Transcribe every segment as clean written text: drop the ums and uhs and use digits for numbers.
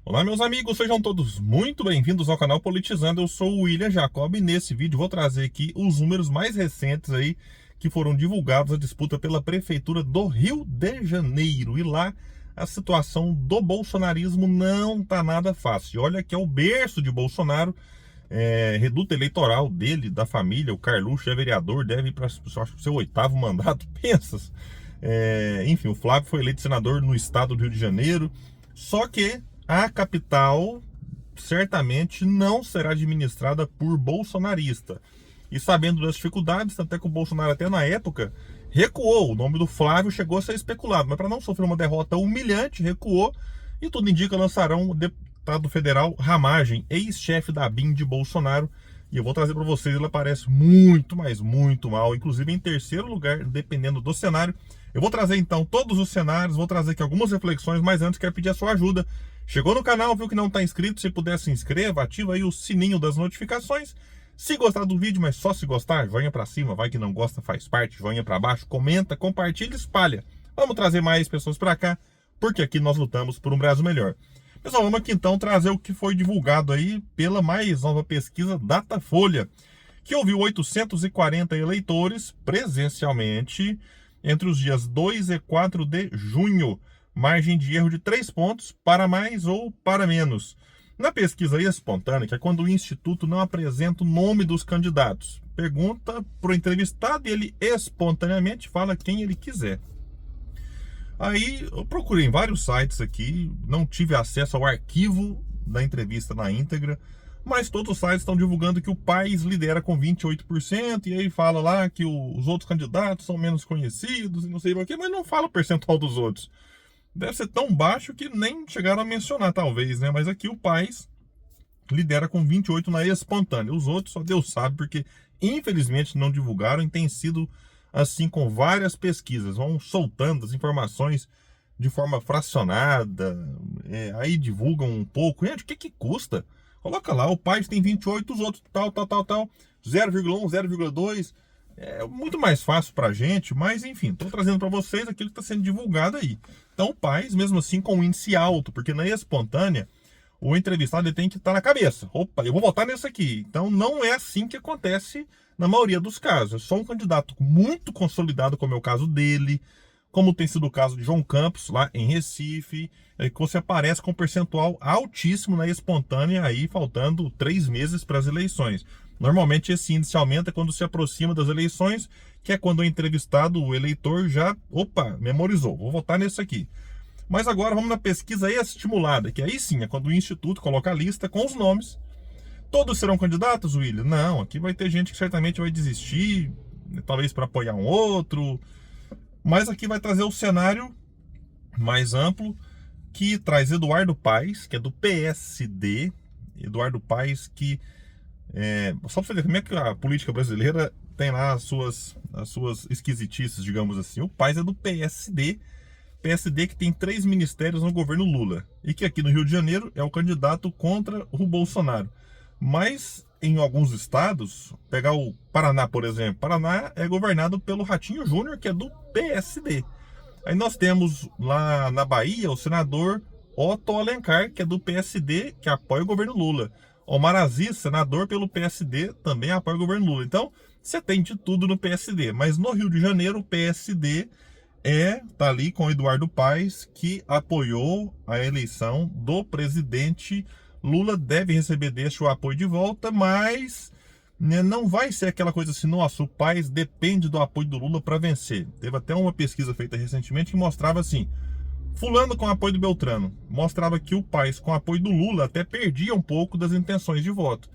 Olá, meus amigos, sejam todos muito bem-vindos ao canal Politizando. Eu sou o William Jacob e nesse vídeo vou trazer aqui os números mais recentes aí que foram divulgados da disputa pela Prefeitura do Rio de Janeiro. E lá a situação do bolsonarismo não tá nada fácil. Olha que é o berço de Bolsonaro, reduto eleitoral dele, da família. O Carluxo é vereador, deve ir para o seu 8º mandato, pensas. Enfim, o Flávio foi eleito senador no estado do Rio de Janeiro, só que a capital certamente não será administrada por bolsonarista. E sabendo das dificuldades, até que o Bolsonaro até na época recuou, o nome do Flávio chegou a ser especulado, mas para não sofrer uma derrota humilhante, recuou, e tudo indica lançarão o deputado federal Ramagem, ex-chefe da BIM de Bolsonaro. E eu vou trazer para vocês, ele aparece muito, mas muito mal, inclusive em terceiro lugar, dependendo do cenário. Eu vou trazer então todos os cenários, vou trazer aqui algumas reflexões, mas antes quero pedir a sua ajuda. Chegou no canal, viu que não está inscrito, se puder se inscreva, ativa aí o sininho das notificações. Se gostar do vídeo, mas só se gostar, joinha para cima, vai que não gosta, faz parte, joinha para baixo, comenta, compartilha, espalha. Vamos trazer mais pessoas para cá, porque aqui nós lutamos por um Brasil melhor. Pessoal, vamos aqui então trazer o que foi divulgado aí pela mais nova pesquisa Datafolha, que ouviu 840 eleitores presencialmente entre os dias 2 e 4 de junho. Margem de erro de 3 pontos, para mais ou para menos. Na pesquisa espontânea, que é quando o Instituto não apresenta o nome dos candidatos, pergunta para o entrevistado e ele espontaneamente fala quem ele quiser. Aí eu procurei em vários sites aqui, não tive acesso ao arquivo da entrevista na íntegra, mas todos os sites estão divulgando que o Paes lidera com 28%, e aí fala lá que os outros candidatos são menos conhecidos e não sei o que, mas não fala o percentual dos outros. Deve ser tão baixo que nem chegaram a mencionar, talvez, né? Mas aqui o Paes lidera com 28% na espontânea. Os outros só Deus sabe, porque infelizmente não divulgaram, e tem sido assim com várias pesquisas. Vão soltando as informações de forma fracionada, aí divulgam um pouco. Gente, o que custa? Coloca lá, o Paes tem 28%, os outros tal, 0,1, 0,2%. É muito mais fácil pra gente, mas enfim, estou trazendo para vocês aquilo que está sendo divulgado aí. Então o Paes, mesmo assim, com um índice alto, porque na espontânea, o entrevistado ele tem que estar na cabeça. Opa, eu vou votar nesse aqui. Então não é assim que acontece na maioria dos casos. É só um candidato muito consolidado, como é o caso dele, como tem sido o caso de João Campos, lá em Recife, que você aparece com um percentual altíssimo na espontânea, aí faltando 3 meses para as eleições. Normalmente esse índice aumenta quando se aproxima das eleições, que é quando o entrevistado, o eleitor, já, memorizou, vou votar nesse aqui. Mas agora vamos na pesquisa estimulada, que aí sim é quando o Instituto coloca a lista com os nomes. Todos serão candidatos, William? Não, aqui vai ter gente que certamente vai desistir, talvez para apoiar um outro, mas aqui vai trazer o cenário mais amplo, que traz Eduardo Paes, que é do PSD, Eduardo Paes que... só para você ver como é que a política brasileira tem lá as suas esquisitices, digamos assim. O Paes é do PSD que tem 3 ministérios no governo Lula, e que aqui no Rio de Janeiro é o candidato contra o Bolsonaro. Mas em alguns estados, pegar o Paraná, por exemplo, Paraná é governado pelo Ratinho Júnior, que é do PSD. Aí nós temos lá na Bahia o senador Otto Alencar, que é do PSD, que apoia o governo Lula. Omar Aziz, senador pelo PSD, também apoia o governo Lula. Então, você tem de tudo no PSD. Mas no Rio de Janeiro, o PSD tá ali com o Eduardo Paes, que apoiou a eleição do presidente Lula. Deve receber deste o apoio de volta, mas não vai ser aquela coisa assim, nossa, o Paes depende do apoio do Lula para vencer. Teve até uma pesquisa feita recentemente que mostrava assim, fulano com apoio do Beltrano, mostrava que o Paes com apoio do Lula até perdia um pouco das intenções de voto.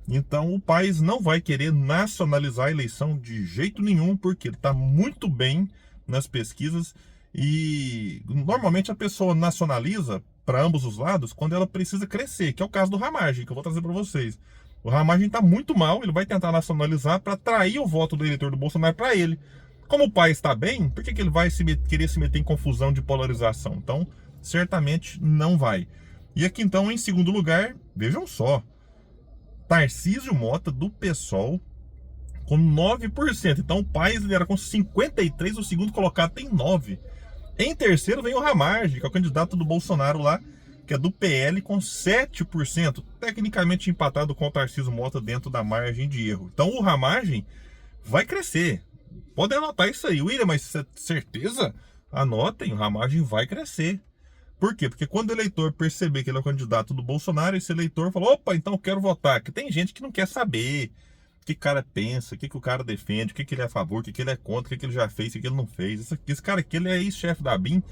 Então o Paes não vai querer nacionalizar a eleição de jeito nenhum, porque ele está muito bem nas pesquisas, e normalmente a pessoa nacionaliza para ambos os lados quando ela precisa crescer, que é o caso do Ramagem, que eu vou trazer para vocês. O Ramagem está muito mal, ele vai tentar nacionalizar para atrair o voto do eleitor do Bolsonaro para ele. Como o Paes está bem, por que ele vai querer se meter em confusão de polarização? Então, certamente não vai. E aqui então, em segundo lugar, vejam só, Tarcísio Mota, do PSOL, com 9%. Então o Paes lidera com 53%, o segundo colocado tem 9%. Em terceiro vem o Ramagem, que é o candidato do Bolsonaro lá, que é do PL, com 7%, tecnicamente empatado com o Tarcísio Mota dentro da margem de erro. Então o Ramagem vai crescer. Podem anotar isso aí. William, mas certeza? Anotem, o Ramagem vai crescer. Por quê? Porque quando o eleitor perceber que ele é o candidato do Bolsonaro, esse eleitor fala, opa, então eu quero votar. Que tem gente que não quer saber o que o cara pensa, o que o cara defende, o que ele é a favor, o que ele é contra, o que ele já fez, o que ele não fez. Esse cara aqui, ele é ex-chefe da BIM,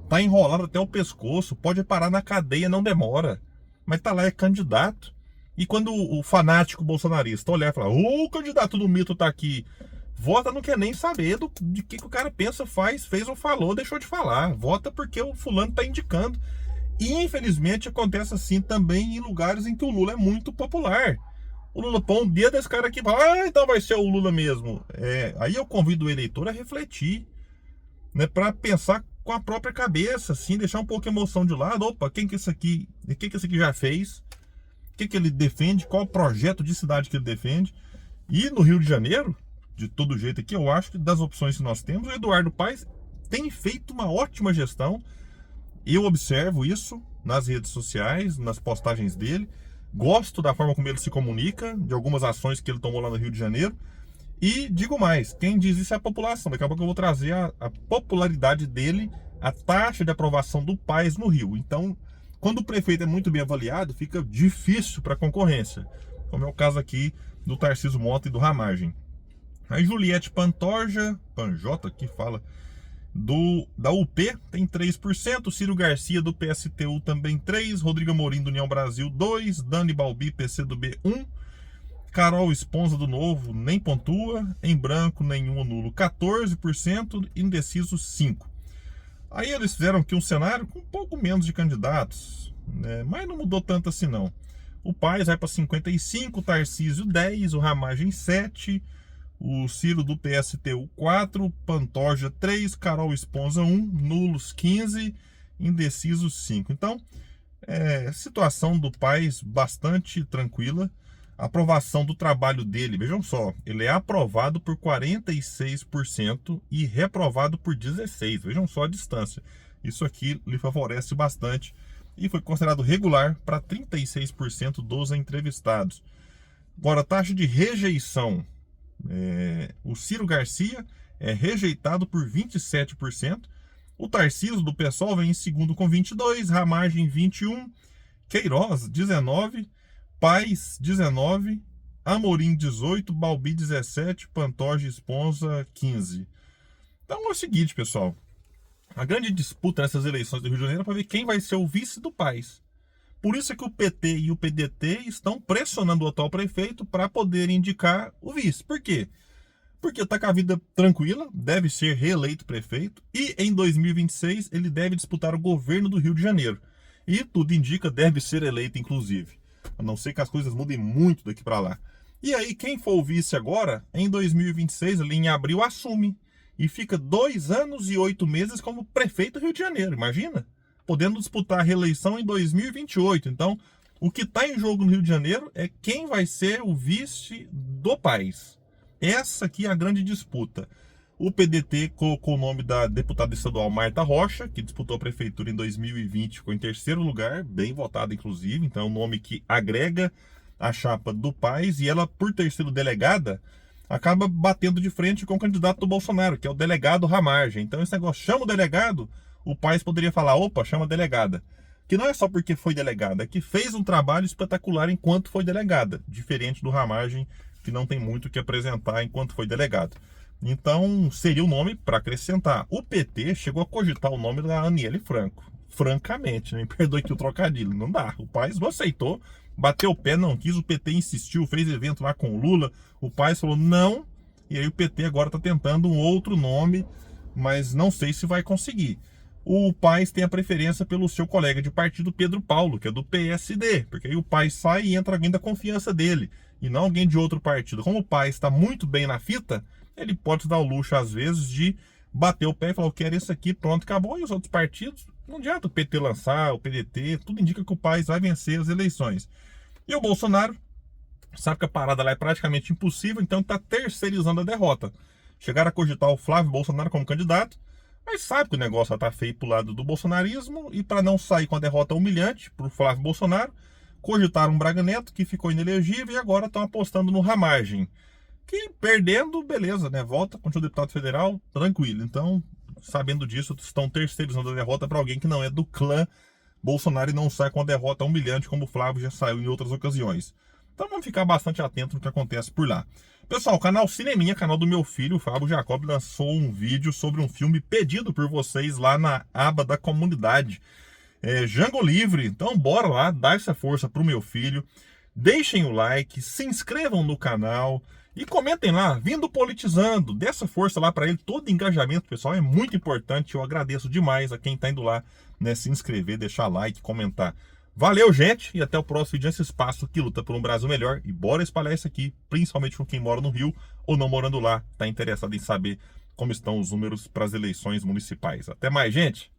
tá enrolado até o pescoço, pode parar na cadeia, não demora. Mas tá lá, é candidato. E quando o fanático bolsonarista olhar e falar, o candidato do mito tá aqui, vota, não quer nem saber de que o cara pensa, faz, fez ou falou, deixou de falar. Vota porque o fulano tá indicando. E infelizmente acontece assim também em lugares em que o Lula é muito popular. O Lula põe um dedo desse cara aqui e fala, então vai ser o Lula mesmo. Aí eu convido o eleitor a refletir, né, para pensar com a própria cabeça, assim, deixar um pouco a emoção de lado. Opa, quem que esse aqui, o que esse aqui já fez? O que ele defende? Qual o projeto de cidade que ele defende? E no Rio de Janeiro, de todo jeito aqui, eu acho que das opções que nós temos, o Eduardo Paes tem feito uma ótima gestão. Eu observo isso nas redes sociais, nas postagens dele. Gosto da forma como ele se comunica, de algumas ações que ele tomou lá no Rio de Janeiro. E digo mais, quem diz isso é a população. Daqui a pouco eu vou trazer a popularidade dele, a taxa de aprovação do Paes no Rio. Então, quando o prefeito é muito bem avaliado, fica difícil para a concorrência. Como é o caso aqui do Tarcísio Mota e do Ramagem. Aí Juliette Panjota, que fala, da UP tem 3%, Ciro Garcia do PSTU também 3%, Rodrigo Amorim do União Brasil 2%, Dani Balbi, PCdoB 1%, Carol Esponza do Novo nem pontua, em branco nenhum, nulo 14%, indeciso 5%. Aí eles fizeram aqui um cenário com um pouco menos de candidatos, né? Mas não mudou tanto assim não. O Paes vai para 55%, o Tarcísio 10%, o Ramagem 7%, o Ciro do PSTU 4%, Pantoja 3%, Carol Esponza 1%, nulos 15%, indecisos 5%. Então, situação do Paes bastante tranquila. A aprovação do trabalho dele, vejam só, ele é aprovado por 46% e reprovado por 16%. Vejam só a distância. Isso aqui lhe favorece bastante e foi considerado regular para 36% dos entrevistados. Agora, a taxa de rejeição. O Ciro Garcia é rejeitado por 27%. O Tarcísio do PSOL vem em segundo com 22%, Ramagem 21%, Queiroz 19%, Paes 19%, Amorim 18%, Balbi 17%, Pantoja Esponza 15%. Então é o seguinte, pessoal, a grande disputa nessas eleições do Rio de Janeiro é para ver quem vai ser o vice do Paes. Por isso é que o PT e o PDT estão pressionando o atual prefeito para poder indicar o vice. Por quê? Porque está com a vida tranquila, deve ser reeleito prefeito e em 2026 ele deve disputar o governo do Rio de Janeiro. E tudo indica deve ser eleito, inclusive. A não ser que as coisas mudem muito daqui para lá. E aí, quem for o vice agora, em 2026, ali em abril, assume. E fica 2 anos e 8 meses como prefeito do Rio de Janeiro, imagina? Podendo disputar a reeleição em 2028. Então, o que está em jogo no Rio de Janeiro é quem vai ser o vice do Paes. Essa aqui é a grande disputa. O PDT colocou o nome da deputada estadual Marta Rocha, que disputou a prefeitura em 2020, ficou em 3º lugar, bem votada inclusive. Então é um nome que agrega a chapa do Paes e ela, por ter sido delegada, acaba batendo de frente com o candidato do Bolsonaro, que é o delegado Ramagem. Então esse negócio, chama o delegado, o Paes poderia falar, opa, chama a delegada. Que não é só porque foi delegada, é que fez um trabalho espetacular enquanto foi delegada, diferente do Ramagem, que não tem muito o que apresentar enquanto foi delegado. Então seria o nome para acrescentar. O PT chegou a cogitar o nome da Aniele Franco. Francamente, me perdoe aqui o trocadilho, não dá. O Paes não aceitou, bateu o pé, não quis, o PT insistiu, fez evento lá com o Lula, o Paes falou não, e aí o PT agora está tentando um outro nome, mas não sei se vai conseguir. O Paes tem a preferência pelo seu colega de partido, Pedro Paulo, que é do PSD, porque aí o Paes sai e entra alguém da confiança dele, e não alguém de outro partido. Como o Paes está muito bem na fita, ele pode se dar o luxo, às vezes, de bater o pé e falar, eu quero isso aqui, pronto, acabou. E os outros partidos, não adianta o PT lançar, o PDT, tudo indica que o Paes vai vencer as eleições. E o Bolsonaro sabe que a parada lá é praticamente impossível, então está terceirizando a derrota. Chegaram a cogitar o Flávio Bolsonaro como candidato, Mas sabe que o negócio já tá feio pro lado do bolsonarismo e para não sair com a derrota humilhante pro Flávio Bolsonaro, cogitaram um Braga Neto que ficou inelegível e agora estão apostando no Ramagem. Que perdendo, beleza, né? Volta, continua deputado federal, tranquilo. Então, sabendo disso, estão terceirizando a derrota para alguém que não é do clã Bolsonaro e não sai com a derrota humilhante como o Flávio já saiu em outras ocasiões. Então vamos ficar bastante atento no que acontece por lá. Pessoal, o canal Cineminha, canal do meu filho, o Fábio Jacob, lançou um vídeo sobre um filme pedido por vocês lá na aba da comunidade. Django Livre. Então bora lá, dar essa força pro meu filho. Deixem o like, se inscrevam no canal e comentem lá, vindo politizando, dê essa força lá para ele, todo engajamento, pessoal, é muito importante. Eu agradeço demais a quem está indo lá, né, se inscrever, deixar like, comentar. Valeu, gente, e até o próximo vídeo nesse espaço que luta por um Brasil melhor. E bora espalhar isso aqui, principalmente com quem mora no Rio ou não morando lá, está interessado em saber como estão os números para as eleições municipais. Até mais, gente!